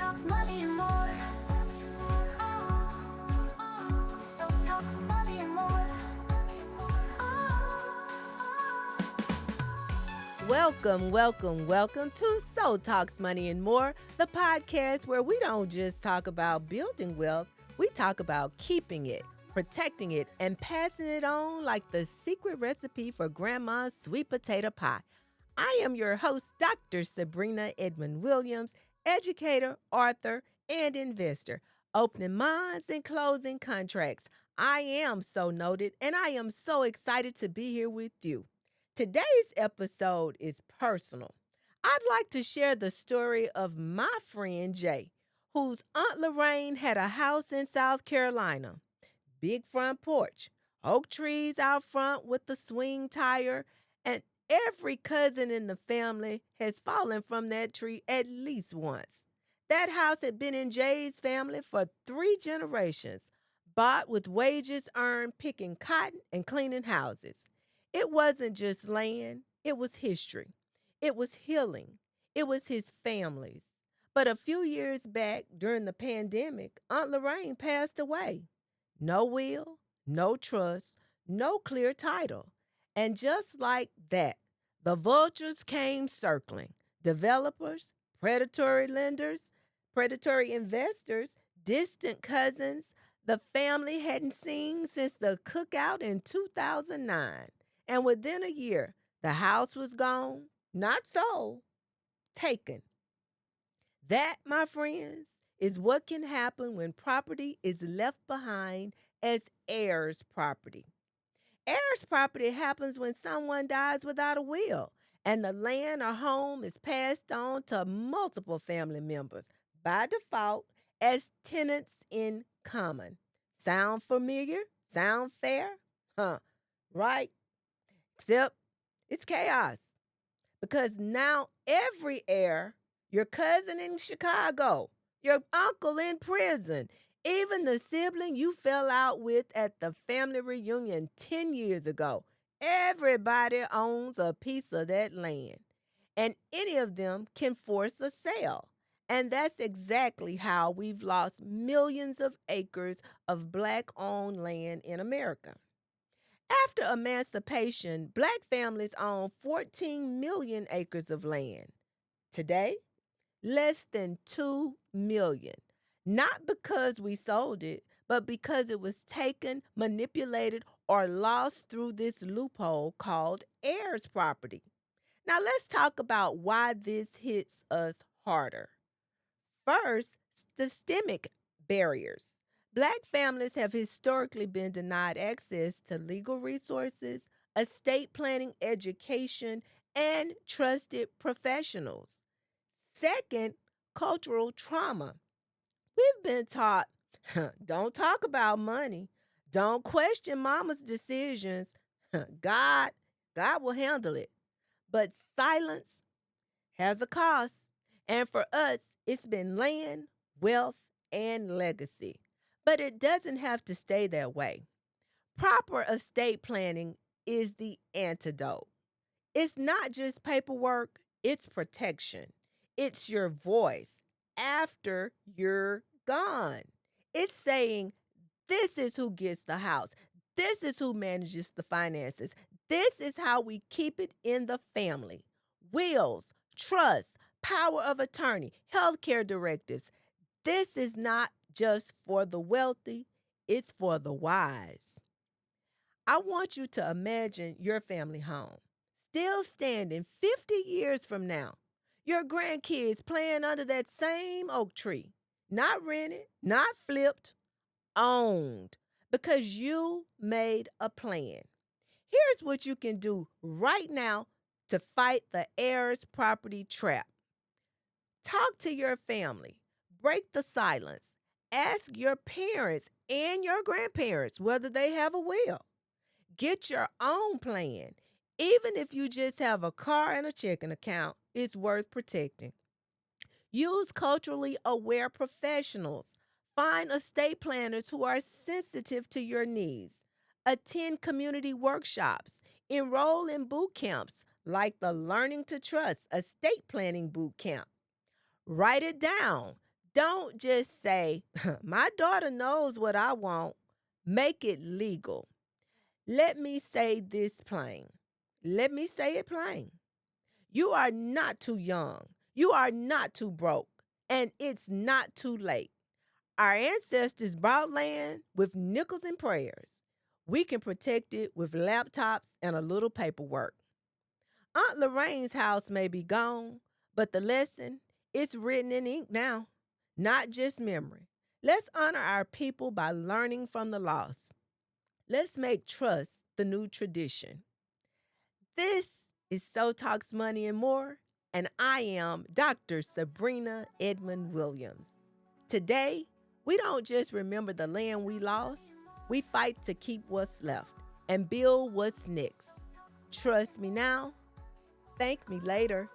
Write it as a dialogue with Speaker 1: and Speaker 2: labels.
Speaker 1: talks money and more. So talks money and more.
Speaker 2: Welcome to So Talks Money and More, the podcast where we don't just talk about building wealth, we talk about keeping it, protecting it, and passing it on like the secret recipe for grandma's sweet potato pie. I am your host, Dr. Sabrina Edmond Williams, educator, author, and investor, opening minds and closing contracts. I am so noted, and I am so excited to be here with you. Today's episode is personal. I'd like to share the story of my friend Jay, whose Aunt Lorraine had a house in South Carolina. Big front porch, oak trees out front with the swing tire, and every cousin in the family has fallen from that tree at least once. That house had been in Jay's family for 3 generations, bought with wages earned picking cotton and cleaning houses. It wasn't just land, it was history. It was healing. It was his family's. But a few years back, during the pandemic, Aunt Lorraine passed away. No will, no trust, no clear title. And just like that, the vultures came circling. Developers, predatory lenders, predatory investors, distant cousins the family hadn't seen since the cookout in 2009. And within a year, the house was gone, not sold, taken. That, my friends, is what can happen when property is left behind as heirs property. Heirs property happens when someone dies without a will and the land or home is passed on to multiple family members by default as tenants in common. Sound familiar? Sound fair? Right? Except it's chaos because now every heir, your cousin in Chicago, your uncle in prison, even the sibling you fell out with at the family reunion 10 years ago, everybody owns a piece of that land. And any of them can force a sale. And that's exactly how we've lost millions of acres of Black-owned land in America. After emancipation, Black families own 14 million acres of land. Today, less than 2 million. Not because we sold it, but because it was taken, manipulated, or lost through this loophole called heirs property. Now let's talk about why this hits us harder. First, systemic barriers. Black families have historically been denied access to legal resources, estate planning education, and trusted professionals. Second, cultural trauma. We've been taught don't talk about money, don't question mama's decisions. God, God will handle it. But silence has a cost. And for us, it's been land, wealth, and legacy. But it doesn't have to stay that way. Proper estate planning is the antidote. It's not just paperwork, it's protection. It's your voice after you're gone. It's saying, this is who gets the house. This is who manages the finances. This is how we keep it in the family. Wills, trusts, power of attorney, healthcare directives. This is not just for the wealthy, it's for the wise. I want you to imagine your family home, still standing 50 years from now. Your grandkids playing under that same oak tree, not rented, not flipped, owned, because you made a plan. Here's what you can do right now to fight the heirs property trap. Talk to your family. Break the silence. Ask your parents and your grandparents whether they have a will. Get your own plan. Even if you just have a car and a checking account, it's worth protecting. Use culturally aware professionals. Find estate planners who are sensitive to your needs. Attend community workshops. Enroll in boot camps like the Learning to Trust Estate Planning Boot Camp. Write it down. Don't just say, my daughter knows what I want. Make it legal. Let me say this plain. Let me say it plain. You are not too young. You are not too broke. And it's not too late. Our ancestors bought land with nickels and prayers. We can protect it with laptops and a little paperwork. Aunt Lorraine's house may be gone, but the lesson, it's written in ink now, not just memory. Let's honor our people by learning from the lost. Let's make trust the new tradition. This is So Talks Money and More, and I am Dr. Sabrina Edmond Williams. Today, we don't just remember the land we lost, we fight to keep what's left and build what's next. Trust me now, thank me later.